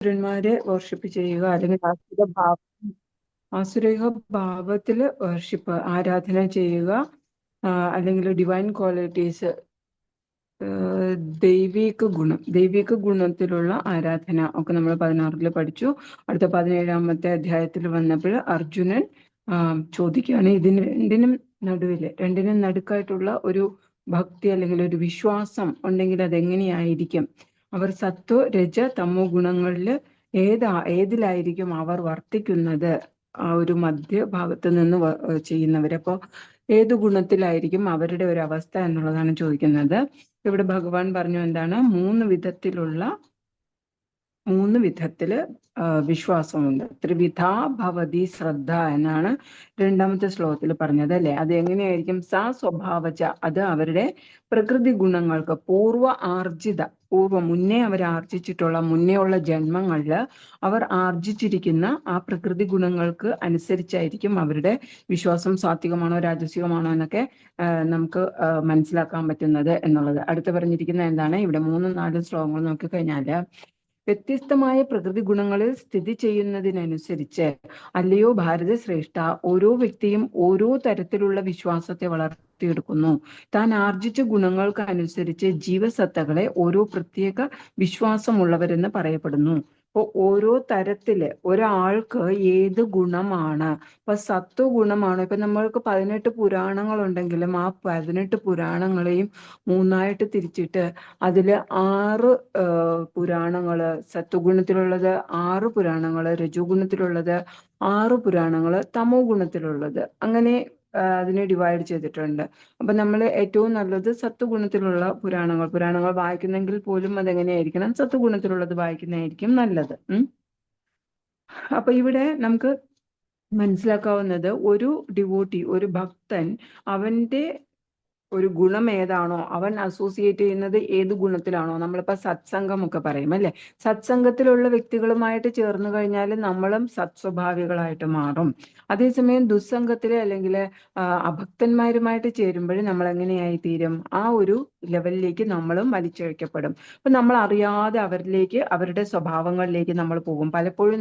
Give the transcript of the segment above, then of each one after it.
അസുരന്മാരെ വർഷിപ്പ് ചെയ്യുക, അല്ലെങ്കിൽ ആസുരിക ഭാവത്തിൽ വർഷിപ്പ് ആരാധന ചെയ്യുക, അല്ലെങ്കിൽ ഡിവൈൻ ക്വാളിറ്റീസ്, ദൈവിക ഗുണത്തിലുള്ള ആരാധന ഒക്കെ നമ്മൾ 16 പഠിച്ചു. അടുത്ത 17-ാമത്തെ അധ്യായത്തിൽ വന്നപ്പോൾ അർജുനൻ ചോദിക്കുകയാണ്, രണ്ടിനും നടുക്കായിട്ടുള്ള ഒരു ഭക്തി അല്ലെങ്കിൽ ഒരു വിശ്വാസം ഉണ്ടെങ്കിൽ അതെങ്ങനെയായിരിക്കും? അവർ സത്വ രജ തമോ ഗുണങ്ങളിൽ ഏതിലായിരിക്കും അവർ വർത്തിക്കുന്നത്? ആ ഒരു മധ്യഭാഗത്ത് നിന്ന് ചെയ്യുന്നവരപ്പോ ഏതു ഗുണത്തിലായിരിക്കും അവരുടെ ഒരു അവസ്ഥ എന്നുള്ളതാണ് ചോദിക്കുന്നത്. ഇവിടെ ഭഗവാൻ പറഞ്ഞു എന്താണ്? മൂന്ന് വിധത്തില് വിശ്വാസമുണ്ട്. ത്രിവിധാ ഭവതി ശ്രദ്ധ എന്നാണ് 2-ാമത്തെ ശ്ലോകത്തിൽ പറഞ്ഞത്, അല്ലെ? അത് എങ്ങനെയായിരിക്കും? സ്വഭാവജ, അത് അവരുടെ പ്രകൃതി ഗുണങ്ങൾക്ക് മുന്നേ അവർ ആർജിച്ചിട്ടുള്ള മുന്നേ ഉള്ള ജന്മങ്ങളിൽ അവർ ആർജിച്ചിരിക്കുന്ന ആ പ്രകൃതി ഗുണങ്ങൾക്ക് അനുസരിച്ചായിരിക്കും അവരുടെ വിശ്വാസം സാത്വികമാണോ രാജസികമാണോ എന്നൊക്കെ നമുക്ക് മനസ്സിലാക്കാൻ പറ്റുന്നത് എന്നുള്ളത്. അടുത്ത് പറഞ്ഞിരിക്കുന്ന എന്താണ്? ഇവിടെ 3-4 ശ്ലോകങ്ങൾ നോക്കിക്കഴിഞ്ഞാല്, വ്യത്യസ്തമായ പ്രകൃതി ഗുണങ്ങളിൽ സ്ഥിതി ചെയ്യുന്നതിനനുസരിച്ച് അല്ലയോ ഭാരത ശ്രേഷ്ഠ, ഓരോ വ്യക്തിയും ഓരോ തരത്തിലുള്ള വിശ്വാസത്തെ വളർത്തിയെടുക്കുന്നു. താൻ ആർജിച്ച ഗുണങ്ങൾക്ക് അനുസരിച്ച് ജീവസത്തകളെ ഓരോ പ്രത്യേക വിശ്വാസമുള്ളവരെന്ന് പറയപ്പെടുന്നു. അപ്പോൾ ഓരോ തരത്തില് ഒരാൾക്ക് ഏത് ഗുണമാണ്? ഇപ്പൊ സത്വഗുണമാണ്. ഇപ്പൊ നമ്മൾക്ക് 18 പുരാണങ്ങളുണ്ടെങ്കിലും ആ 18 പുരാണങ്ങളെയും 3ആയിട്ട് തിരിച്ചിട്ട് അതില് 6 പുരാണങ്ങള്, സത്വഗുണത്തിലുള്ളത് 6 പുരാണങ്ങള്, രജോ ഗുണത്തിലുള്ളത് 6 പുരാണങ്ങള്, തമോ ഗുണത്തിലുള്ളത്, അങ്ങനെ അതിനെ ഡിവൈഡ് ചെയ്തിട്ടുണ്ട്. അപ്പൊ നമ്മൾ ഏറ്റവും നല്ലത് സത്വഗുണത്തിലുള്ള പുരാണങ്ങൾ വായിക്കുന്നെങ്കിൽ പോലും അതെങ്ങനെയായിരിക്കണം? സത്വഗുണത്തിലുള്ളത് വായിക്കുന്നതായിരിക്കും നല്ലത്. അപ്പൊ ഇവിടെ നമുക്ക് മനസ്സിലാക്കാവുന്നത്, ഒരു ഡിവോട്ടി, ഒരു ഭക്തൻ, അവന്റെ ഒരു ഗുണം ഏതാണോ, അവൻ അസോസിയേറ്റ് ചെയ്യുന്നത് ഏത് ഗുണത്തിലാണോ, നമ്മളിപ്പോ സത്സംഗം ഒക്കെ പറയും, അല്ലെ? സത്സംഗത്തിലുള്ള വ്യക്തികളുമായിട്ട് ചേർന്ന് കഴിഞ്ഞാൽ നമ്മളും സത്സ്വഭാവികളായിട്ട് മാറും. അതേസമയം ദുസ്സംഗത്തില് അല്ലെങ്കിൽ അഭക്തന്മാരുമായിട്ട് ചേരുമ്പോൾ നമ്മൾ എങ്ങനെയായി തീരും? ആ ഒരു ലെവലിലേക്ക് നമ്മളും വലിച്ചഴിക്കപ്പെടും. അപ്പൊ നമ്മൾ അറിയാതെ അവരുടെ സ്വഭാവങ്ങളിലേക്ക് നമ്മൾ പോകും. പലപ്പോഴും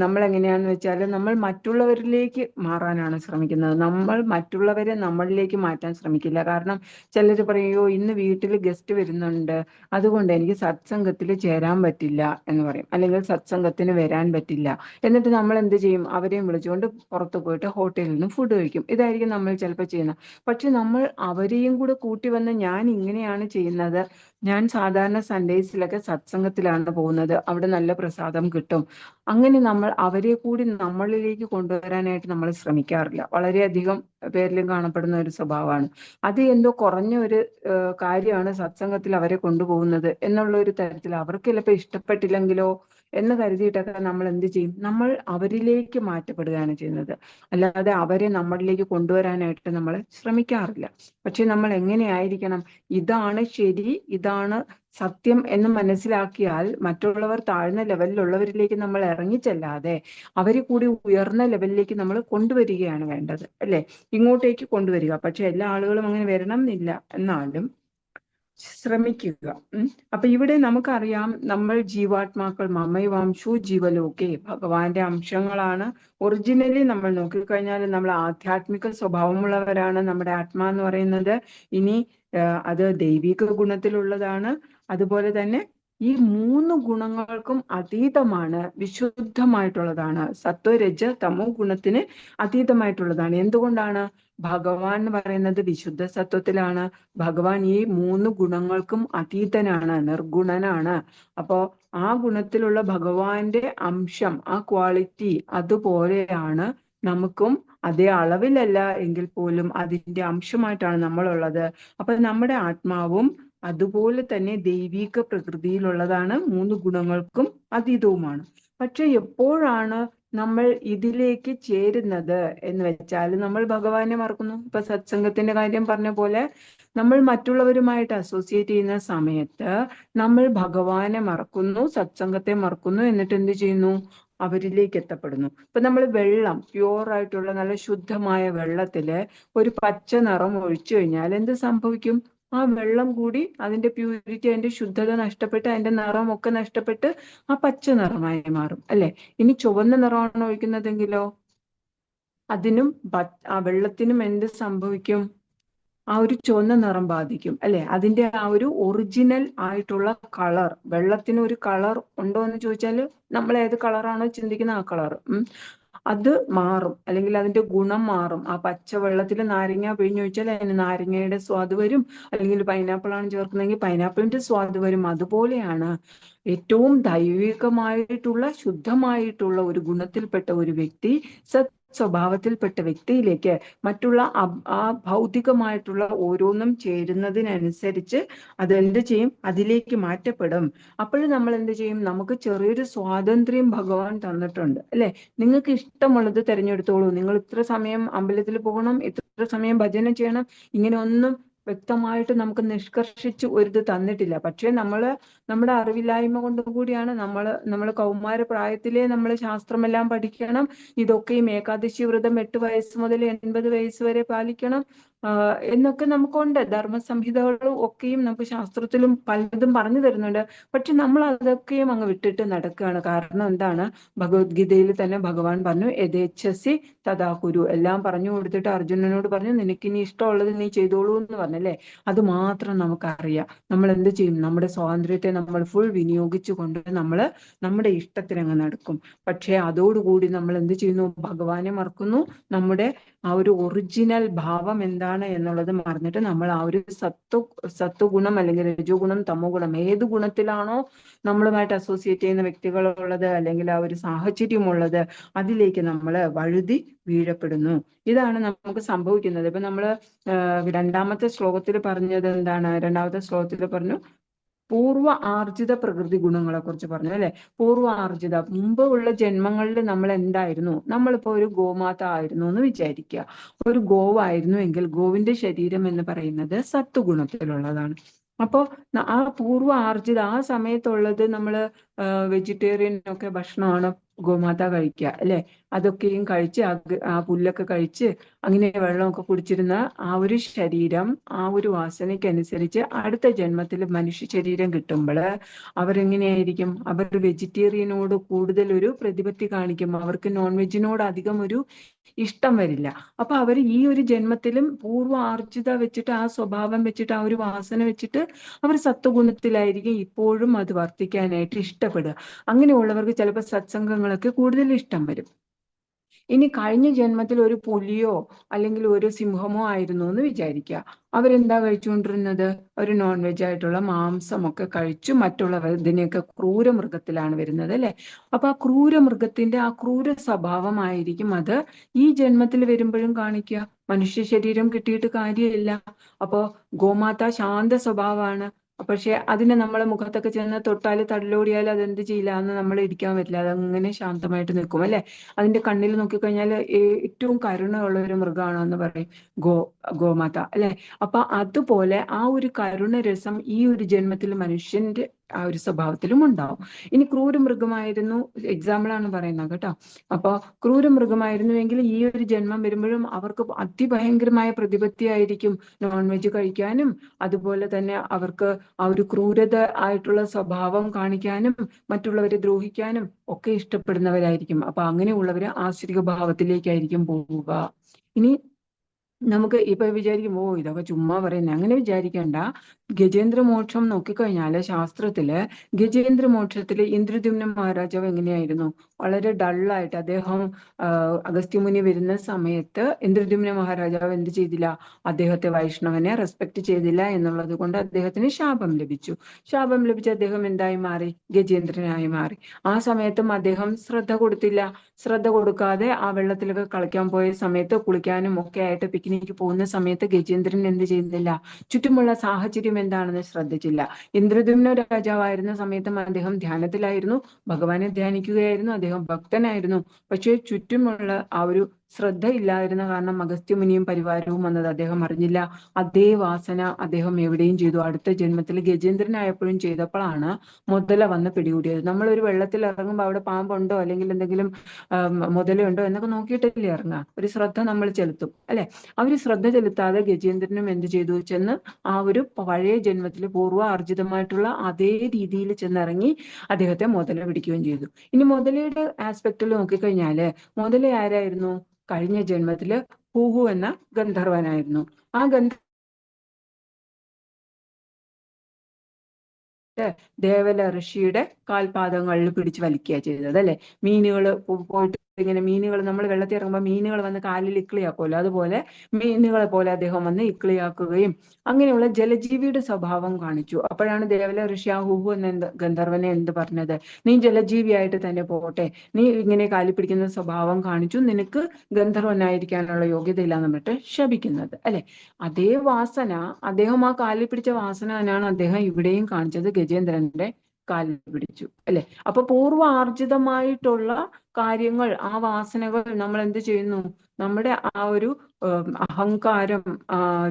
നമ്മൾ എങ്ങനെയാന്ന് വെച്ചാൽ, നമ്മൾ മറ്റുള്ളവരിലേക്ക് മാറാനാണ് ശ്രമിക്കുന്നത്. നമ്മൾ മറ്റുള്ളവരെ നമ്മളിലേക്ക് മാറ്റാൻ ശ്രമിക്കില്ല. കാരണം ചിലർ പറയുമോ, ഇന്ന് വീട്ടിൽ ഗസ്റ്റ് വരുന്നുണ്ട്, അതുകൊണ്ട് എനിക്ക് സത്സംഗത്തിൽ ചേരാൻ പറ്റില്ല എന്ന് പറയും, അല്ലെങ്കിൽ സത്സംഗത്തിന് വരാൻ പറ്റില്ല. എന്നിട്ട് നമ്മൾ എന്ത് ചെയ്യും? അവരെയും വിളിച്ചുകൊണ്ട് പുറത്തു പോയിട്ട് ഹോട്ടലിൽ നിന്ന് ഫുഡ് കഴിക്കും. ഇതായിരിക്കും നമ്മൾ ചിലപ്പോൾ ചെയ്യുന്നത്. പക്ഷെ നമ്മൾ അവരെയും കൂടെ കൂട്ടി വന്ന്, ഞാൻ ഇങ്ങനെയാണ് ചെയ്യുന്നത്, ഞാൻ സാധാരണ സൺഡേസിലൊക്കെ സത്സംഗത്തിലാണ് പോകുന്നത്, അവിടെ നല്ല പ്രസാദം കിട്ടും, അങ്ങനെ നമ്മൾ അവരെ കൂടി നമ്മളിലേക്ക് കൊണ്ടുവരാനായിട്ട് നമ്മൾ ശ്രമിക്കാറില്ല. വളരെയധികം പേരിലും കാണപ്പെടുന്ന ഒരു സ്വഭാവമാണ് അത്. എന്തോ കുറഞ്ഞ ഒരു കാര്യമാണ് സത്സംഗത്തിൽ അവരെ കൊണ്ടുപോകുന്നത് എന്നുള്ള ഒരു തരത്തിൽ, അവർക്ക് ചിലപ്പോൾ ഇഷ്ടപ്പെട്ടില്ലെങ്കിലോ എന്ന് കരുതിയിട്ടൊക്കെ നമ്മൾ എന്ത് ചെയ്യും? നമ്മൾ അവരിലേക്ക് മാറ്റപ്പെടുകയാണ് ചെയ്യുന്നത്, അല്ലാതെ അവരെ നമ്മളിലേക്ക് കൊണ്ടുവരാനായിട്ട് നമ്മൾ ശ്രമിക്കാറില്ല. പക്ഷെ നമ്മൾ എങ്ങനെയായിരിക്കണം? ഇതാണ് ശരി, ഇതാണ് സത്യം എന്ന് മനസ്സിലാക്കിയാൽ മറ്റുള്ളവർ താഴ്ന്ന ലെവലിലുള്ളവരിലേക്ക് നമ്മൾ ഇറങ്ങിച്ചെല്ലാതെ അവരെ കൂടി ഉയർന്ന ലെവലിലേക്ക് നമ്മൾ കൊണ്ടുവരികയാണ് വേണ്ടത്, അല്ലെ? ഇങ്ങോട്ടേക്ക് കൊണ്ടുവരിക. പക്ഷെ എല്ലാ ആളുകളും അങ്ങനെ വരണം എന്നില്ല, എന്നാലും ശ്രമിക്കുക. അപ്പൊ ഇവിടെ നമുക്കറിയാം, നമ്മൾ ജീവാത്മാക്കൾ, മമൈവാംശു ജീവലോകെ, ഭഗവാന്റെ അംശങ്ങളാണ്. ഒറിജിനലി നമ്മൾ നോക്കിക്കഴിഞ്ഞാൽ നമ്മൾ ആധ്യാത്മിക സ്വഭാവമുള്ളവരാണ് നമ്മുടെ ആത്മാ എന്ന് പറയുന്നത്. ഇനി അത് ദൈവിക ഗുണത്തിലുള്ളതാണ്. അതുപോലെ തന്നെ ഈ 3 ഗുണങ്ങൾക്കും അതീതമാണ്, വിശുദ്ധമായിട്ടുള്ളതാണ്. സത്വരജ തമോ ഗുണത്തിന് അതീതമായിട്ടുള്ളതാണ്. എന്തുകൊണ്ടാണ്? ഭഗവാൻ എന്ന് പറയുന്നത് വിശുദ്ധ സത്വത്തിലാണ്. ഭഗവാൻ ഈ 3 ഗുണങ്ങൾക്കും അതീതനാണ്, നിർഗുണനാണ്. അപ്പോ ആ ഗുണത്തിലുള്ള ഭഗവാന്റെ അംശം, ആ ക്വാളിറ്റി അതുപോലെയാണ് നമുക്കും. അതേ അളവിലല്ല എങ്കിൽ പോലും അതിന്റെ അംശമായിട്ടാണ് നമ്മളുള്ളത്. അപ്പൊ നമ്മുടെ ആത്മാവും അതുപോലെ തന്നെ ദൈവിക പ്രകൃതിയിലുള്ളതാണ്, 3 ഗുണങ്ങൾക്കും അതീതവുമാണ്. പക്ഷെ എപ്പോഴാണ് നമ്മൾ ഇതിലേക്ക് ചേരുന്നത് എന്ന് വെച്ചാൽ, നമ്മൾ ഭഗവാനെ മറക്കുന്നു. ഇപ്പൊ സത്സംഗത്തിന്റെ കാര്യം പറഞ്ഞ പോലെ, നമ്മൾ മറ്റുള്ളവരുമായിട്ട് അസോസിയേറ്റ് ചെയ്യുന്ന സമയത്ത് നമ്മൾ ഭഗവാനെ മറക്കുന്നു, സത്സംഗത്തെ മറക്കുന്നു. എന്നിട്ട് എന്ത് ചെയ്യുന്നു? അവരിലേക്ക് എത്തപ്പെടുന്നു. ഇപ്പൊ നമ്മൾ വെള്ളം, പ്യുവർ ആയിട്ടുള്ള നല്ല ശുദ്ധമായ വെള്ളത്തില് ഒരു പച്ച നിറം ഒഴിച്ചു കഴിഞ്ഞാൽ എന്ത് സംഭവിക്കും? ആ വെള്ളം കൂടി അതിന്റെ പ്യൂരിറ്റി, അതിന്റെ ശുദ്ധത നഷ്ടപ്പെട്ട് അതിന്റെ നിറമൊക്കെ നഷ്ടപ്പെട്ട് ആ പച്ച നിറമായി മാറും അല്ലെ. ഇനി ചുവന്ന നിറമാണ് ഒഴിക്കുന്നതെങ്കിലോ അതിനും ആ വെള്ളത്തിനും എന്ത് സംഭവിക്കും? ആ ഒരു ചുവന്ന നിറം ബാധിക്കും അല്ലെ. അതിന്റെ ആ ഒരു ഒറിജിനൽ ആയിട്ടുള്ള കളർ, വെള്ളത്തിന് ഒരു കളർ ഉണ്ടോ എന്ന് ചോദിച്ചാൽ നമ്മൾ ഏത് കളറാണോ ചിന്തിക്കുന്ന ആ കളർ അത് മാറും, അല്ലെങ്കിൽ അതിന്റെ ഗുണം മാറും. ആ പച്ച വെള്ളത്തിൽ നാരങ്ങ പിഴിഞ്ഞൊഴിച്ചാൽ അതിന് നാരങ്ങയുടെ സ്വാദ് വരും, അല്ലെങ്കിൽ പൈനാപ്പിൾ ആണ് ചേർക്കുന്നതെങ്കിൽ പൈനാപ്പിളിന്റെ സ്വാദ് വരും. അതുപോലെയാണ് ഏറ്റവും ദൈവികമായിട്ടുള്ള ശുദ്ധമായിട്ടുള്ള ഒരു ഗുണത്തിൽപ്പെട്ട ഒരു വ്യക്തി സ്വഭാവത്തിൽപ്പെട്ട വ്യക്തിയിലേക്ക് മറ്റുള്ള ആ ഭൗതികമായിട്ടുള്ള ഓരോന്നും ചേരുന്നതിനനുസരിച്ച് അതെന്ത് ചെയ്യും? അതിലേക്ക് മാറ്റപ്പെടും. അപ്പോഴും നമ്മൾ എന്ത് ചെയ്യും? നമുക്ക് ചെറിയൊരു സ്വാതന്ത്ര്യം ഭഗവാൻ തന്നിട്ടുണ്ട് അല്ലെ. നിങ്ങൾക്ക് ഇഷ്ടമുള്ളത് തിരഞ്ഞെടുത്തോളൂ. നിങ്ങൾ ഇത്ര സമയം അമ്പലത്തിൽ പോകണം, ഇത്ര സമയം ഭജന ചെയ്യണം, ഇങ്ങനെ ഒന്നും വ്യക്തമായിട്ട് നമുക്ക് നിഷ്കർഷിച്ച് ഒരിത് തന്നിട്ടില്ല. പക്ഷെ നമ്മുടെ അറിവില്ലായ്മ കൊണ്ട് കൂടിയാണ് നമ്മൾ കൗമാര പ്രായത്തിലേ നമ്മൾ ശാസ്ത്രമെല്ലാം പഠിക്കണം. ഇതൊക്കെയും ഏകാദശി വ്രതം 8 വയസ്സ് മുതൽ 80 വയസ്സ് വരെ പാലിക്കണം എന്നൊക്കെ നമുക്കുണ്ട്. ധർമ്മസംഹിതകളും ഒക്കെയും നമുക്ക് ശാസ്ത്രത്തിലും പലതും പറഞ്ഞു തരുന്നുണ്ട്. പക്ഷെ നമ്മൾ അതൊക്കെയും അങ്ങ് വിട്ടിട്ട് നടക്കുകയാണ്. കാരണം എന്താണ്? ഭഗവത്ഗീതയിൽ തന്നെ ഭഗവാൻ പറഞ്ഞു, യഥേച്ഛസി തഥാ കുരു. എല്ലാം പറഞ്ഞു കൊടുത്തിട്ട് അർജുനനോട് പറഞ്ഞു, നിനക്കിനി ഇഷ്ടമുള്ളത് നീ ചെയ്തോളൂ എന്ന് പറഞ്ഞല്ലേ. അത് മാത്രം നമുക്കറിയാം. നമ്മൾ എന്ത് ചെയ്യും? നമ്മുടെ സ്വാതന്ത്ര്യത്തെ നമ്മൾ ഫുൾ വിനിയോഗിച്ചുകൊണ്ട് നമ്മൾ നമ്മുടെ ഇഷ്ടത്തിനങ്ങ് നടക്കും. പക്ഷെ അതോടുകൂടി നമ്മൾ എന്ത് ചെയ്യുന്നു? ഭഗവാനെ മറക്കുന്നു. നമ്മുടെ ആ ഒരു ഒറിജിനൽ ഭാവം എന്താണ് എന്നുള്ളത് മറന്നിട്ട് നമ്മൾ ആ ഒരു സത്വഗുണം അല്ലെങ്കിൽ രജോ ഗുണം തമോ ഗുണം ഏത് ഗുണത്തിലാണോ നമ്മളുമായിട്ട് അസോസിയേറ്റ് ചെയ്യുന്ന വ്യക്തികളുള്ളത് അല്ലെങ്കിൽ ആ ഒരു സാഹചര്യമുള്ളത് അതിലേക്ക് നമ്മൾ വഴുതി വീഴപ്പെടുന്നു. ഇതാണ് നമുക്ക് സംഭവിക്കുന്നത്. ഇപ്പൊ നമ്മള് രണ്ടാമത്തെ ശ്ലോകത്തിൽ പറഞ്ഞത് എന്താണ്? രണ്ടാമത്തെ ശ്ലോകത്തിൽ പറഞ്ഞു പൂർവ്വ ആർജിത പ്രകൃതി ഗുണങ്ങളെ കുറിച്ച് പറഞ്ഞു അല്ലെ. പൂർവ്വ ആർജിത, മുമ്പ് ഉള്ള ജന്മങ്ങളിൽ നമ്മൾ എന്തായിരുന്നു? നമ്മളിപ്പോ ഒരു ഗോമാത ആയിരുന്നു എന്ന് വിചാരിക്കുക. ഒരു ഗോവായിരുന്നു എങ്കിൽ ഗോവിന്റെ ശരീരം എന്ന് പറയുന്നത് സത്വഗുണത്തിലുള്ളതാണ്. അപ്പോ ആ പൂർവ്വ ആർജിത ആ സമയത്തുള്ളത് നമ്മള് വെജിറ്റേറിയൻ ഒക്കെ ഭക്ഷണമാണ് ഗോമാത കഴിക്കുക അല്ലെ. അതൊക്കെയും കഴിച്ച് ആ പുല്ലൊക്കെ കഴിച്ച് അങ്ങനെ വെള്ളമൊക്കെ കുടിച്ചിരുന്ന ആ ഒരു ശരീരം, ആ ഒരു വാസനയ്ക്കനുസരിച്ച് അടുത്ത ജന്മത്തിൽ മനുഷ്യ ശരീരം കിട്ടുമ്പോൾ അവരെങ്ങനെയായിരിക്കും? അവർ വെജിറ്റേറിയനോട് കൂടുതൽ ഒരു പ്രതിപത്തി കാണിക്കും. അവർക്ക് നോൺ വെജിനോട് അധികം ഒരു ഇഷ്ടം വരില്ല. അപ്പൊ അവർ ഈ ഒരു ജന്മത്തിലും പൂർവ്വ ആർജിത വെച്ചിട്ട് ആ സ്വഭാവം വെച്ചിട്ട് ആ ഒരു വാസന വെച്ചിട്ട് അവർ സത്വഗുണത്തിലായിരിക്കും ഇപ്പോഴും അത് വർത്തിക്കാനായിട്ട് ഇഷ്ടപ്പെടുക. അങ്ങനെയുള്ളവർക്ക് ചിലപ്പോൾ സത്സംഗങ്ങളൊക്കെ കൂടുതൽ ഇഷ്ടം വരും. ഇനി കഴിഞ്ഞ ജന്മത്തിൽ ഒരു പുലിയോ അല്ലെങ്കിൽ ഒരു സിംഹമോ ആയിരുന്നു എന്ന് വിചാരിക്കുക. അവരെന്താ കഴിച്ചുകൊണ്ടിരുന്നത്? ഒരു നോൺ വെജ് ആയിട്ടുള്ള മാംസമൊക്കെ കഴിച്ചു മറ്റുള്ളവർ ഇതിനെയൊക്കെ ക്രൂരമൃഗത്തിലാണ് വരുന്നത് അല്ലെ. അപ്പൊ ആ ക്രൂരമൃഗത്തിന്റെ ആ ക്രൂര സ്വഭാവമായിരിക്കും അത് ഈ ജന്മത്തിൽ വരുമ്പോഴും കാണിക്കുക. മനുഷ്യ ശരീരം കിട്ടിയിട്ട് കാര്യമില്ല. അപ്പോ ഗോമാത ശാന്ത സ്വഭാവമാണ്. പക്ഷെ അതിനെ നമ്മളെ മുഖത്തൊക്കെ ചെന്ന് തൊട്ടാൽ തടലോടിയാൽ അതെന്ത് ചെയ്യില്ല, എന്ന് നമ്മൾ ഇരിക്കാൻ പറ്റില്ല. അതങ്ങനെ ശാന്തമായിട്ട് നിൽക്കും അല്ലെ. അതിന്റെ കണ്ണിൽ നോക്കിക്കഴിഞ്ഞാൽ ഏറ്റവും കരുണയുള്ള ഒരു മൃഗമാണെന്ന് പറയും ഗോമാത അല്ലെ. അപ്പൊ അതുപോലെ ആ ഒരു കരുണരസം ഈ ഒരു ജന്മത്തിൽ മനുഷ്യന്റെ ആ ഒരു സ്വഭാവത്തിലും ഉണ്ടാവും. ഇനി ക്രൂരമൃഗമായിരുന്നു, എക്സാമ്പിളാണ് പറയുന്നത് കേട്ടോ. അപ്പൊ ക്രൂരമൃഗമായിരുന്നുവെങ്കിൽ ഈ ഒരു ജന്മം വരുമ്പോഴും അവർക്ക് അതിഭയങ്കരമായ പ്രതിപത്തിയായിരിക്കും നോൺ വെജ് കഴിക്കാനും അതുപോലെ തന്നെ അവർക്ക് ആ ഒരു ക്രൂരത ആയിട്ടുള്ള സ്വഭാവം കാണിക്കാനും മറ്റുള്ളവരെ ദ്രോഹിക്കാനും ഒക്കെ ഇഷ്ടപ്പെടുന്നവരായിരിക്കും. അപ്പൊ അങ്ങനെയുള്ളവര് ആശ്രിക ഭാവത്തിലേക്കായിരിക്കും പോവുക. ഇനി നമുക്ക് ഇപ്പൊ വിചാരിക്കും, ഓ ഇതൊക്കെ ചുമ്മാ പറയുന്നത്. അങ്ങനെ വിചാരിക്കേണ്ട. ഗജേന്ദ്രമോക്ഷം നോക്കിക്കഴിഞ്ഞാല് ശാസ്ത്രത്തില് ഗജേന്ദ്രമോക്ഷത്തില് ഇന്ദ്രദ്യുമ്ന മഹാരാജാവ് എങ്ങനെയായിരുന്നു? വളരെ ഡള്ളായിട്ട് അദ്ദേഹം അഗസ്ത്യമുനി വരുന്ന സമയത്ത് ഇന്ദ്രദ്യുമ്ന മഹാരാജാവ് എന്ത് ചെയ്തില്ല? അദ്ദേഹത്തെ വൈഷ്ണവനെ റെസ്പെക്ട് ചെയ്തില്ല എന്നുള്ളത് കൊണ്ട് അദ്ദേഹത്തിന് ശാപം ലഭിച്ചു. ശാപം ലഭിച്ച അദ്ദേഹം എന്തായി മാറി? ഗജേന്ദ്രനായി മാറി. ആ സമയത്തും അദ്ദേഹം ശ്രദ്ധ കൊടുത്തില്ല. ശ്രദ്ധ കൊടുക്കാതെ ആ വെള്ളത്തിലൊക്കെ കളിക്കാൻ പോയ സമയത്ത് കുളിക്കാനും ഒക്കെ ആയിട്ട് പിക്നിക്ക് പോകുന്ന സമയത്ത് ഗജേന്ദ്രൻ എന്ത് ചെയ്യുന്നില്ല? ചുറ്റുമുള്ള സാഹചര്യം എന്താണെന്ന് ശ്രദ്ധിച്ചില്ല. ഇന്ദ്രദ്യുമ്ന രാജാവായിരുന്ന സമയത്തും അദ്ദേഹം ധ്യാനത്തിലായിരുന്നു, ഭഗവാനെ ധ്യാനിക്കുകയായിരുന്നു, അദ്ദേഹം ഭക്തനായിരുന്നു. പക്ഷേ ചുറ്റുമുള്ള ആ ഒരു ശ്രദ്ധയില്ലാതിരുന്ന കാരണം അഗസ്ത്യമുനിയും പരിവാരവും വന്നത് അദ്ദേഹം അറിഞ്ഞില്ല. അതേ വാസന അദ്ദേഹം എവിടെയും ചെയ്തു. അടുത്ത ജന്മത്തിൽ ഗജേന്ദ്രനായപ്പോഴും ചെയ്തപ്പോഴാണ് മുതല വന്ന് പിടികൂടിയത്. നമ്മൾ ഒരു വെള്ളത്തിൽ ഇറങ്ങുമ്പോൾ അവിടെ പാമ്പുണ്ടോ അല്ലെങ്കിൽ എന്തെങ്കിലും മുതലുണ്ടോ എന്നൊക്കെ നോക്കിയിട്ടല്ലേ ഇറങ്ങുക. ഒരു ശ്രദ്ധ നമ്മൾ ചെലുത്തും അല്ലെ. അവര് ശ്രദ്ധ ചെലുത്താതെ ഗജേന്ദ്രനും എന്ത് ചെയ്തു, ചെന്ന് ആ ഒരു പഴയ ജന്മത്തിൽ പൂർവ്വാർജിതമായിട്ടുള്ള അതേ രീതിയിൽ ചെന്നിറങ്ങി അദ്ദേഹത്തെ മുതല പിടിക്കുകയും ചെയ്തു. ഇനി മുതലയുടെ ആസ്പെക്റ്റിൽ നോക്കിക്കഴിഞ്ഞാല് മുതല ആരായിരുന്നു? കഴിഞ്ഞ ജന്മത്തില് ഹൂഹു എന്ന ഗന്ധർവനായിരുന്നു. ആ ദേവല ഋഷിയുടെ കാൽപാദങ്ങളിൽ പിടിച്ച് വലിക്കുക ചെയ്തത് അല്ലെ. മീനുകൾ പോയിട്ട് ഇങ്ങനെ മീനുകൾ, നമ്മൾ വെള്ളത്തിൽ ഇറങ്ങുമ്പോൾ മീനുകൾ വന്ന് കാലിൽ ഇക്കിളിയാക്കുമല്ലോ, അതുപോലെ മീനുകളെ പോലെ അദ്ദേഹം വന്ന് ഇക്കിളിയാക്കുകയും അങ്ങനെയുള്ള ജലജീവിയുടെ സ്വഭാവം കാണിച്ചു. അപ്പോഴാണ് ദേവല ഋഷി ആ ഹൂഹു എന്ന ഗന്ധർവനെ എന്ത് പറഞ്ഞത്, നീ ജലജീവിയായിട്ട് തന്നെ പോട്ടെ, നീ ഇങ്ങനെ കാലിൽ പിടിക്കുന്ന സ്വഭാവം കാണിച്ചു, നിനക്ക് ഗന്ധർവനായിരിക്കാനുള്ള യോഗ്യത ഇല്ലാന്ന് പറഞ്ഞിട്ട് ശപിക്കുന്നത് അല്ലെ. അതേ വാസന, അദ്ദേഹം ആ കാലിൽ പിടിച്ച വാസന തന്നെയാണ് അദ്ദേഹം ഇവിടെയും കാണിച്ചത്, ഗജേന്ദ്രന്റെ കാലിൽ പിടിച്ചു അല്ലെ. അപ്പൊ പൂർവ്വാർജിതമായിട്ടുള്ള കാര്യങ്ങൾ, ആ വാസനകൾ നമ്മൾ എന്ത് ചെയ്യുന്നു, നമ്മുടെ ആ ഒരു അഹങ്കാരം,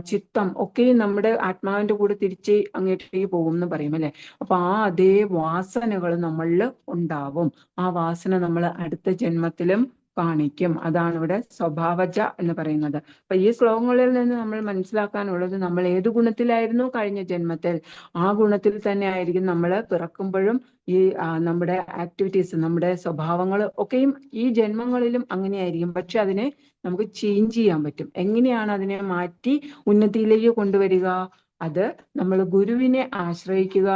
ചിത്തം ഒക്കെയും നമ്മുടെ ആത്മാവിന്റെ കൂടെ തിരിച്ച് അങ്ങേട്ടേക്ക് പോകും എന്ന് പറയും അല്ലെ. അപ്പൊ ആ അതേ വാസനകൾ നമ്മളിൽ ഉണ്ടാവും. ആ വാസന നമ്മൾ അടുത്ത ജന്മത്തിലും കാണിക്കും. അതാണ് ഇവിടെ സ്വഭാവജ എന്ന് പറയുന്നത്. അപ്പൊ ഈ ശ്ലോകങ്ങളിൽ നിന്ന് നമ്മൾ മനസ്സിലാക്കാനുള്ളത്, നമ്മൾ ഏതു ഗുണത്തിലായിരുന്നു കഴിഞ്ഞ ജന്മത്തിൽ, ആ ഗുണത്തിൽ തന്നെ ആയിരിക്കും നമ്മൾ പിറക്കുമ്പോഴും ഈ നമ്മുടെ ആക്ടിവിറ്റീസ്, നമ്മുടെ സ്വഭാവങ്ങൾ ഒക്കെയും ഈ ജന്മങ്ങളിലും അങ്ങനെയായിരിക്കും. പക്ഷെ അതിനെ നമുക്ക് ചേഞ്ച് ചെയ്യാൻ പറ്റും. എങ്ങനെയാണ് അതിനെ മാറ്റി ഉന്നതിയിലേക്ക് കൊണ്ടുവരിക? അത് നമ്മൾ ഗുരുവിനെ ആശ്രയിക്കുക,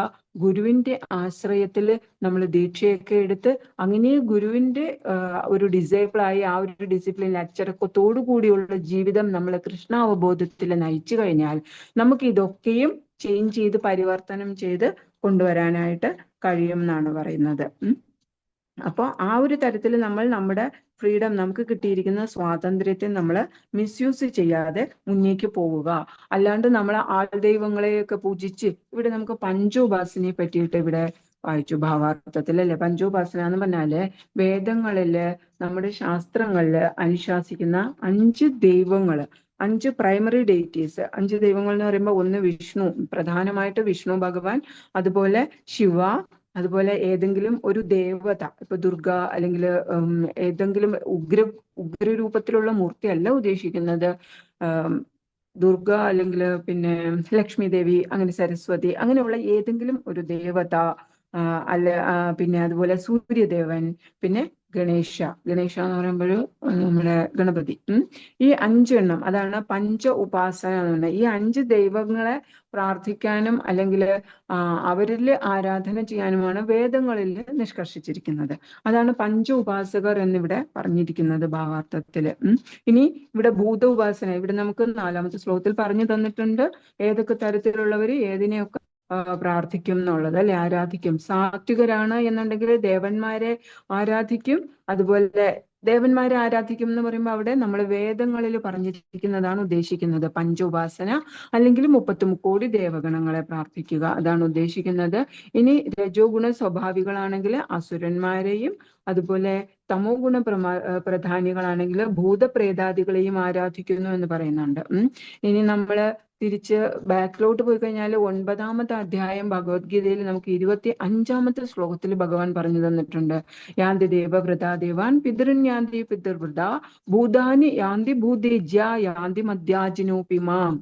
ഗുരുവിന്റെ ആശ്രയത്തിൽ നമ്മൾ ദീക്ഷയൊക്കെ എടുത്ത് അങ്ങനെ ഗുരുവിന്റെ ഒരു ഡിസൈപ്പിളായി ആ ഒരു ഡിസിപ്ലിനിൽ അച്ചടക്കത്തോടു കൂടിയുള്ള ജീവിതം നമ്മൾ കൃഷ്ണാവബോധത്തിൽ നയിച്ചു കഴിഞ്ഞാൽ നമുക്ക് ഇതൊക്കെയും ചേഞ്ച് ചെയ്ത് പരിവർത്തനം ചെയ്ത് കൊണ്ടുവരാനായിട്ട് കഴിയും എന്നാണ് പറയുന്നത്. അപ്പോൾ ആ ഒരു തരത്തിൽ നമ്മൾ നമ്മുടെ ഫ്രീഡം, നമുക്ക് കിട്ടിയിരിക്കുന്ന സ്വാതന്ത്ര്യത്തെ നമ്മൾ മിസ്യൂസ് ചെയ്യാതെ മുന്നേക്ക് പോവുക. അല്ലാണ്ട് നമ്മൾ ആൾദൈവങ്ങളെയൊക്കെ പൂജിച്ച്, ഇവിടെ നമുക്ക് പഞ്ചോപാസനയെ പറ്റിയിട്ട് ഇവിടെ വായിച്ചു ഭാവാർത്ഥത്തിൽ അല്ലെ. പഞ്ചോപാസന എന്ന് പറഞ്ഞാല് വേദങ്ങളില്, നമ്മുടെ ശാസ്ത്രങ്ങളില് അനുശാസിക്കുന്ന 5 ദൈവങ്ങള്, 5 പ്രൈമറി ഡെയിറ്റീസ്. 5 ദൈവങ്ങൾ എന്ന് പറയുമ്പോൾ ഒന്ന് വിഷ്ണു, പ്രധാനമായിട്ട് വിഷ്ണു ഭഗവാൻ, അതുപോലെ ശിവ, അതുപോലെ ഏതെങ്കിലും ഒരു ദേവത, ഇപ്പൊ ദുർഗ അല്ലെങ്കിൽ ഏതെങ്കിലും ഉഗ്രരൂപത്തിലുള്ള മൂർത്തി അല്ല ഉദ്ദേശിക്കുന്നത്. ദുർഗ അല്ലെങ്കിൽ പിന്നെ ലക്ഷ്മി ദേവി, അങ്ങനെ സരസ്വതി, അങ്ങനെയുള്ള ഏതെങ്കിലും ഒരു ദേവത, അല്ല പിന്നെ അതുപോലെ സൂര്യദേവൻ, പിന്നെ ഗണേശ എന്ന് പറയുമ്പോൾ നമ്മുടെ ഗണപതി. ഈ 5 എണ്ണം, അതാണ് പഞ്ച ഉപാസന എന്ന് പറയുന്നത്. ഈ 5 ദൈവങ്ങളെ പ്രാർത്ഥിക്കാനും അല്ലെങ്കിൽ അവരിൽ ആരാധന ചെയ്യാനുമാണ് വേദങ്ങളിൽ നിഷ്കർഷിച്ചിരിക്കുന്നത്. അതാണ് പഞ്ച ഉപാസകർ എന്നിവിടെ പറഞ്ഞിരിക്കുന്നത് ഭാവാർത്ഥത്തില്. ഇനി ഇവിടെ ഭൂത ഉപാസന, ഇവിടെ നമുക്ക് 4-ാമത്തെ ശ്ലോകത്തിൽ പറഞ്ഞു തന്നിട്ടുണ്ട് ഏതൊക്കെ തരത്തിലുള്ളവര് ഏതിനെയൊക്കെ പ്രാർത്ഥിക്കും എന്നുള്ളത് അല്ലെ, ആരാധിക്കും. സാത്വികരാണ് എന്നുണ്ടെങ്കിൽ ദേവന്മാരെ ആരാധിക്കും. അതുപോലെ ദേവന്മാരെ ആരാധിക്കും എന്ന് പറയുമ്പോൾ അവിടെ നമ്മൾ വേദങ്ങളിൽ പറഞ്ഞിരിക്കുന്നതാണ് ഉദ്ദേശിക്കുന്നത്. പഞ്ചോപാസന അല്ലെങ്കിൽ 33 ദേവഗണങ്ങളെ പ്രാർത്ഥിക്കുക, അതാണ് ഉദ്ദേശിക്കുന്നത്. ഇനി രജോ ഗുണ സ്വഭാവികളാണെങ്കിൽ അസുരന്മാരെയും, അതുപോലെ തമോ ഗുണ പ്രധാനികളാണെങ്കിൽ ഭൂതപ്രേതാദികളെയും ആരാധിക്കുന്നു എന്ന് പറയുന്നുണ്ട്. ഇനി നമ്മള് തിരിച്ച് ബാക്കിലോട്ട് പോയി കഴിഞ്ഞാൽ 9-ാമത്തെ അധ്യായം ഭഗവത്ഗീതയിൽ നമുക്ക് 25-ാമത്തെ ശ്ലോകത്തിൽ ഭഗവാൻ പറഞ്ഞു തന്നിട്ടുണ്ട്. യാന്തി ദേവവൃതാ ദേവാൻ പിതൃൻ യാന്തി പിതൃവൃത ഭൂതാനി യാന്തി ഭൂതേജ്യ യാന്തി മധ്യാജിനോപിമാം.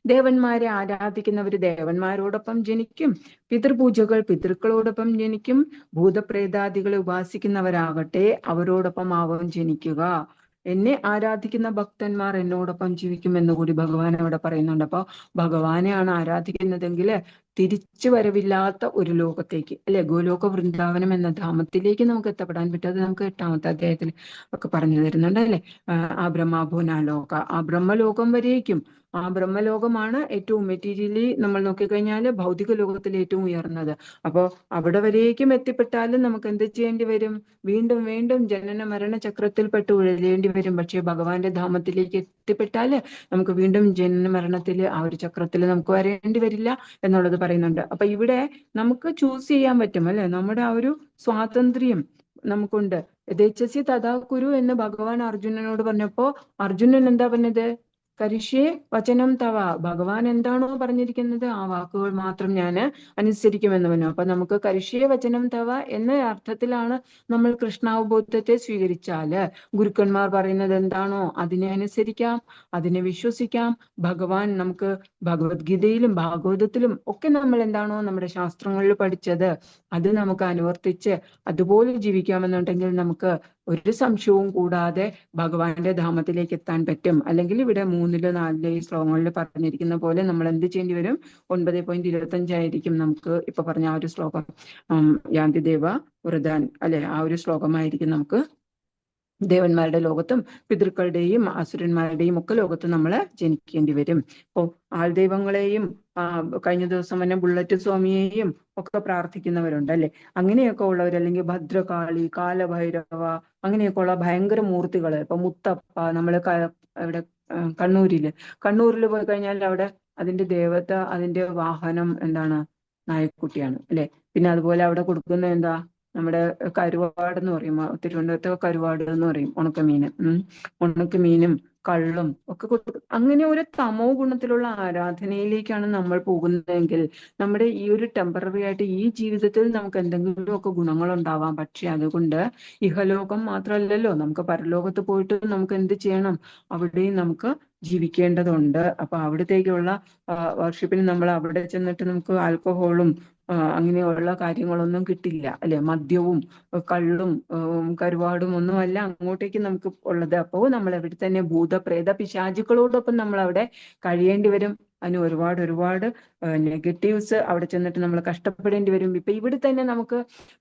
ദേവന്മാരെ ആരാധിക്കുന്നവർ ദേവന്മാരോടൊപ്പം ജനിക്കും, പിതൃപൂജകൾ പിതൃക്കളോടൊപ്പം ജനിക്കും, ഭൂതപ്രേതാദികളെ ഉപാസിക്കുന്നവരാകട്ടെ അവരോടൊപ്പം ആവും ജനിക്കുക. എന്നെ ആരാധിക്കുന്ന ഭക്തന്മാർ എന്നോടൊപ്പം ജീവിക്കും എന്ന് കൂടി ഭഗവാൻ അവിടെ പറയുന്നുണ്ട്. അപ്പൊ ഭഗവാനെയാണ് ആരാധിക്കുന്നതെങ്കിൽ തിരിച്ചു വരവില്ലാത്ത ഒരു ലോകത്തേക്ക് അല്ലെ, ഗോലോക വൃന്ദാവനം എന്ന ധാമത്തിലേക്ക് നമുക്ക് എത്തപ്പെടാൻ പറ്റും. അത് നമുക്ക് 8-ാമത്തെ അധ്യായത്തിൽ ഒക്കെ പറഞ്ഞു തരുന്നുണ്ട് അല്ലെ. ആ ബ്രഹ്മഭുവനാലോക, ആ ബ്രഹ്മലോകം വരേക്കും, ആ ബ്രഹ്മലോകമാണ് ഏറ്റവും മെറ്റീരിയലി നമ്മൾ നോക്കിക്കഴിഞ്ഞാൽ ഭൗതിക ലോകത്തിൽ ഏറ്റവും ഉയർന്നത്. അപ്പോൾ അവിടെ വരേക്കും എത്തിപ്പെട്ടാലും നമുക്ക് എന്ത് ചെയ്യേണ്ടി വരും? വീണ്ടും വീണ്ടും ജനന മരണ ചക്രത്തിൽപ്പെട്ട് ഉഴലേണ്ടി വരും. പക്ഷെ ഭഗവാന്റെ ധാമത്തിലേക്ക് എത്തിപ്പെട്ടാൽ നമുക്ക് വീണ്ടും ജനന മരണത്തിൽ ആ ഒരു ചക്രത്തിൽ നമുക്ക് വരേണ്ടി വരില്ല എന്നുള്ളത് പറയുന്നുണ്ട്. അപ്പൊ ഇവിടെ നമുക്ക് ചൂസ് ചെയ്യാൻ പറ്റും അല്ലെ, നമ്മുടെ ആ ഒരു സ്വാതന്ത്ര്യം നമുക്കുണ്ട്. യഥേച്ഛസി തഥാ കുരു എന്ന് ഭഗവാൻ അർജുനനോട് പറഞ്ഞപ്പോ അർജുനൻ എന്താ പറഞ്ഞത്? കരിഷ്യേ വചനം തവ. ഭഗവാൻ എന്താണോ പറഞ്ഞിരിക്കുന്നത് ആ വാക്കുകൾ മാത്രം ഞാൻ അനുസരിക്കുമെന്ന് പറഞ്ഞു. അപ്പൊ നമുക്ക് കരിഷ്യേ വചനം തവ എന്ന അർത്ഥത്തിലാണ് നമ്മൾ കൃഷ്ണാവബോധത്തെ സ്വീകരിച്ചാല് ഗുരുക്കന്മാർ പറയുന്നത് എന്താണോ അതിനെ അനുസരിക്കാം, അതിനെ വിശ്വസിക്കാം. ഭഗവാൻ നമുക്ക് ഭഗവത്ഗീതയിലും ഭാഗവതത്തിലും ഒക്കെ നമ്മൾ എന്താണോ നമ്മുടെ ശാസ്ത്രങ്ങളിൽ പഠിച്ചത് അത് നമുക്ക് അനുവർത്തിച്ച് അതുപോലെ ജീവിക്കാമെന്നുണ്ടെങ്കിൽ നമുക്ക് ഒരു സംശയവും കൂടാതെ ഭഗവാന്റെ ധാമത്തിലേക്ക് എത്താൻ പറ്റും. അല്ലെങ്കിൽ ഇവിടെ 3-ല് 4-ല് ഈ ശ്ലോകങ്ങളിൽ പറഞ്ഞിരിക്കുന്ന പോലെ നമ്മൾ എന്ത് ചെയ്യേണ്ടി വരും? 9.25 ആയിരിക്കും നമുക്ക് ഇപ്പൊ പറഞ്ഞ ആ ഒരു ശ്ലോകം. യാന്തിദേവ വൃതാൻ അല്ലെ, ആ ഒരു ശ്ലോകമായിരിക്കും നമുക്ക് ദേവന്മാരുടെ ലോകത്തും പിതൃക്കളുടെയും അസുരന്മാരുടെയും ഒക്കെ ലോകത്ത് നമ്മൾ ജനിക്കേണ്ടി വരും. അപ്പോൾ ആൾദൈവങ്ങളെയും കഴിഞ്ഞ ദിവസം തന്നെ ബുള്ളറ്റ് സ്വാമിയെയും ഒക്കെ പ്രാർത്ഥിക്കുന്നവരുണ്ട് അല്ലെ. അങ്ങനെയൊക്കെ ഉള്ളവർ, അല്ലെങ്കിൽ ഭദ്രകാളി, കാലഭൈരവ, അങ്ങനെയൊക്കെ ഉള്ള ഭയങ്കര മൂർത്തികള്. ഇപ്പൊ മുത്തപ്പ, നമ്മള് ഇവിടെ കണ്ണൂരിൽ പോയി കഴിഞ്ഞാൽ അവിടെ അതിന്റെ ദേവത, അതിന്റെ വാഹനം എന്താണ്? നായക്കുട്ടിയാണ് അല്ലെ. പിന്നെ അതുപോലെ അവിടെ കൊടുക്കുന്ന എന്താ? നമ്മുടെ കരുവാട് എന്ന് പറയും, തിരുവനന്തപുരത്തെ കരുവാട് എന്ന് പറയും, ഉണക്കമീന്. ഉണക്കമീനും കള്ളും ഒക്കെ കൊടുക്കും. അങ്ങനെ ഒരു തമോ ഗുണത്തിലുള്ള ആരാധനയിലേക്കാണ് നമ്മൾ പോകുന്നതെങ്കിൽ നമ്മുടെ ഈ ഒരു ടെമ്പററി ആയിട്ട് ഈ ജീവിതത്തിൽ നമുക്ക് എന്തെങ്കിലുമൊക്കെ ഗുണങ്ങൾ ഉണ്ടാവാം. പക്ഷെ അതുകൊണ്ട് ഇഹലോകം മാത്രമല്ലല്ലോ, നമുക്ക് പരലോകത്ത് പോയിട്ട് നമുക്ക് എന്ത് ചെയ്യണം? അവിടെയും നമുക്ക് ജീവിക്കേണ്ടതുണ്ട്. അപ്പൊ അവിടത്തേക്കുള്ള വർഷിപ്പിന് നമ്മൾ അവിടെ ചെന്നിട്ട് നമുക്ക് ആൽക്കഹോളും അങ്ങനെയുള്ള കാര്യങ്ങളൊന്നും കിട്ടില്ല അല്ലെ. മദ്യവും കള്ളും കരുവാടും ഒന്നുമല്ല അങ്ങോട്ടേക്ക് നമുക്ക് ഉള്ളത്. അപ്പോൾ നമ്മൾ അവിടെ തന്നെ ഭൂതപ്രേത പിശാചുക്കളോടൊപ്പം നമ്മൾ അവിടെ കഴിയേണ്ടി വരും. അതിന് ഒരുപാട് നെഗറ്റീവ്സ് അവിടെ ചെന്നിട്ട് നമ്മൾ കഷ്ടപ്പെടേണ്ടി വരും. ഇപ്പൊ ഇവിടെ തന്നെ നമുക്ക്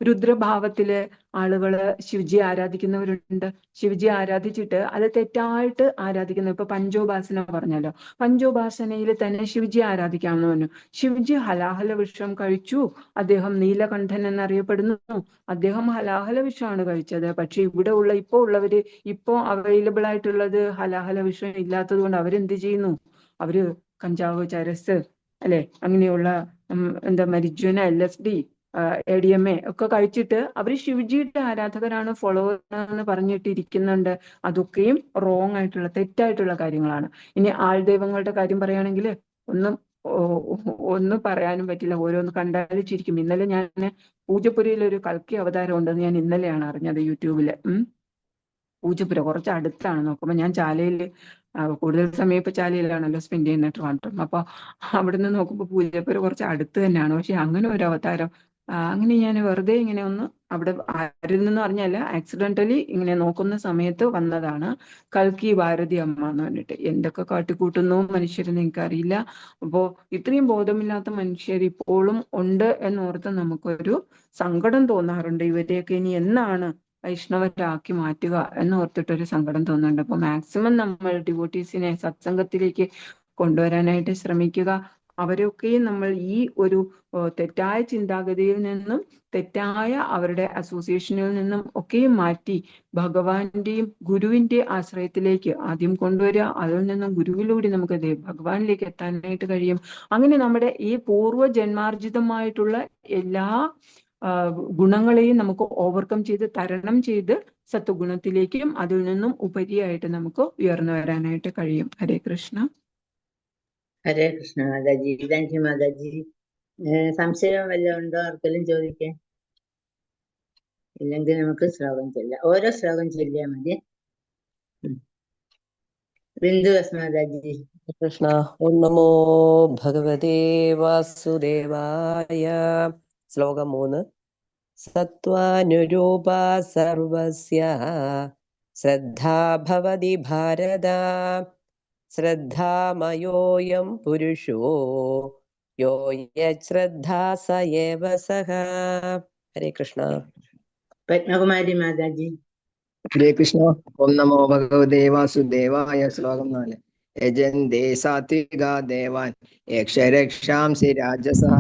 രുദ്രഭാവത്തില് ആളുകള് ശിവജി ആരാധിക്കുന്നവരുണ്ട്. ശിവജി ആരാധിച്ചിട്ട് അത് തെറ്റായിട്ട് ആരാധിക്കുന്നു. ഇപ്പൊ പഞ്ചോപാസന പറഞ്ഞല്ലോ, പഞ്ചോപാസനയിൽ തന്നെ ശിവജി ആരാധിക്കാമെന്ന് പറഞ്ഞു. ശിവജി ഹലാഹല വിഷം കഴിച്ചു, അദ്ദേഹം നീലകണ്ഠൻ എന്നറിയപ്പെടുന്നു. അദ്ദേഹം ഹലാഹല വിഷമാണ് കഴിച്ചത്. പക്ഷെ ഇവിടെ ഉള്ള ഇപ്പോ അവൈലബിൾ ആയിട്ടുള്ളത് ഹലാഹല വിഷം ഇല്ലാത്തത് കൊണ്ട് അവരെന്ത് ചെയ്യുന്നു? അവര് കഞ്ചാവ്, ചരസ് അല്ലെ, അങ്ങനെയുള്ള എന്താ മരിജുന, LSD, ADMA ഒക്കെ കഴിച്ചിട്ട് അവര് ശിവജിയുടെ ആരാധകരാണ്, ഫോളോവേഴ്സാണെന്ന് പറഞ്ഞിട്ട് ഇരിക്കുന്നുണ്ട്. അതൊക്കെയും റോങ് ആയിട്ടുള്ള, തെറ്റായിട്ടുള്ള കാര്യങ്ങളാണ്. ഇനി ആൾദൈവങ്ങളുടെ കാര്യം പറയുകയാണെങ്കിൽ ഒന്നും പറയാനും പറ്റില്ല. ഓരോന്ന് കണ്ടാലും ചിരിക്കും. ഇന്നലെ ഞാൻ പൂജപ്പുരയിൽ ഒരു കൽക്കി അവതാരം ഉണ്ടെന്ന് ഞാൻ ഇന്നലെയാണ് അറിഞ്ഞത് യൂട്യൂബില്. പൂജപ്പുര കുറച്ച് അടുത്താണ്. നോക്കുമ്പോൾ ഞാൻ ചാലയിൽ, കൂടുതൽ സമയം ഇപ്പൊ ചാലയിലാണല്ലോ സ്പെൻഡ് ചെയ്യുന്ന ട്രിവാൻഡ്രം. അപ്പൊ അവിടുന്ന് നോക്കുമ്പോൾ പൂജപ്പുര കുറച്ച് അടുത്ത് തന്നെയാണ്. പക്ഷെ അങ്ങനെ ഒരു അവതാരം, അങ്ങനെ ഞാൻ വെറുതെ ഇങ്ങനെ ഒന്ന് അവിടെ ആരിൽ നിന്ന് അറിഞ്ഞല്ല, ആക്സിഡന്റലി ഇങ്ങനെ നോക്കുന്ന സമയത്ത് വന്നതാണ്. കൽക്കി ഭാരതി അമ്മ എന്ന് പറഞ്ഞിട്ട്. എന്തൊക്കെ കാട്ടിക്കൂട്ടുന്നു മനുഷ്യരെന്ന് എനിക്കറിയില്ല. അപ്പോ ഇത്രയും ബോധമില്ലാത്ത മനുഷ്യർ ഇപ്പോഴും ഉണ്ട് എന്നോർത്ത് നമുക്കൊരു സങ്കടം തോന്നാറുണ്ട്. ഇവരെയൊക്കെ ഇനി എന്നാണ് വൈഷ്ണവരാക്കി മാറ്റുക എന്നോർത്തിട്ടൊരു സങ്കടം തോന്നുന്നുണ്ട്. അപ്പൊ മാക്സിമം നമ്മൾ ഡിവോട്ടീസിനെ സത്സംഗത്തിലേക്ക് കൊണ്ടുവരാനായിട്ട് ശ്രമിക്കുക. അവരൊക്കെയും നമ്മൾ ഈ ഒരു തെറ്റായ ചിന്താഗതിയിൽ നിന്നും തെറ്റായ അവരുടെ അസോസിയേഷനിൽ നിന്നും ഒക്കെയും മാറ്റി ഭഗവാന്റെയും ഗുരുവിന്റെ ആശ്രയത്തിലേക്ക് ആദ്യം കൊണ്ടുവരിക. അതിൽ നിന്നും ഗുരുവിലൂടെ നമുക്ക് ഭഗവാനിലേക്ക് എത്താനായിട്ട് കഴിയും. അങ്ങനെ നമ്മുടെ ഈ പൂർവ്വജന്മാർജിതമായിട്ടുള്ള എല്ലാ ഗുണങ്ങളെയും നമുക്ക് ഓവർകം ചെയ്ത്, തരണം ചെയ്ത് സത്വഗുണത്തിലേക്കും അതിൽ നിന്നും ഉപരിയായിട്ട് നമുക്ക് ഉയർന്നു വരാനായിട്ട് കഴിയും. ഹരേ കൃഷ്ണ. ഹരേ കൃഷ്ണ മാതാജി. Thank you mataji. സംശയം വല്ലതും ഉണ്ടോ ആർക്കെങ്കിലും ചോദിക്കാൻ? ഇല്ലെങ്കിൽ നമുക്ക് ശ്ലോകം ചൊല്ലാം. ഓരോ ശ്ലോകം ചൊല്ലിയാൽ മതി. ബിന്ദു മാതാജി. കൃഷ്ണ. ഓം നമോ ഭഗവതേ വാസുദേവായ. ശ്ലോകം 3. സത്വാനുരൂപ സർവസ്യ ശ്രദ്ധാ ഭവതി ഭാരത. ശ്രദ്ധാമയോയം പുരുഷോ യോ യശ്രദ്ധാ സ ഏവ സഹ. ഹരേ കൃഷ്ണ. പത്മകുമാരി മാതാജി. ഹരേ കൃഷ്ണ. ഓം നമോ ഭഗവതേ വാസുദേവായ. ശ്ലോകം 4. യജന്തേ സാത്വികാ ദേവാൻ യക്ഷരക്ഷാംസി രാജസഃ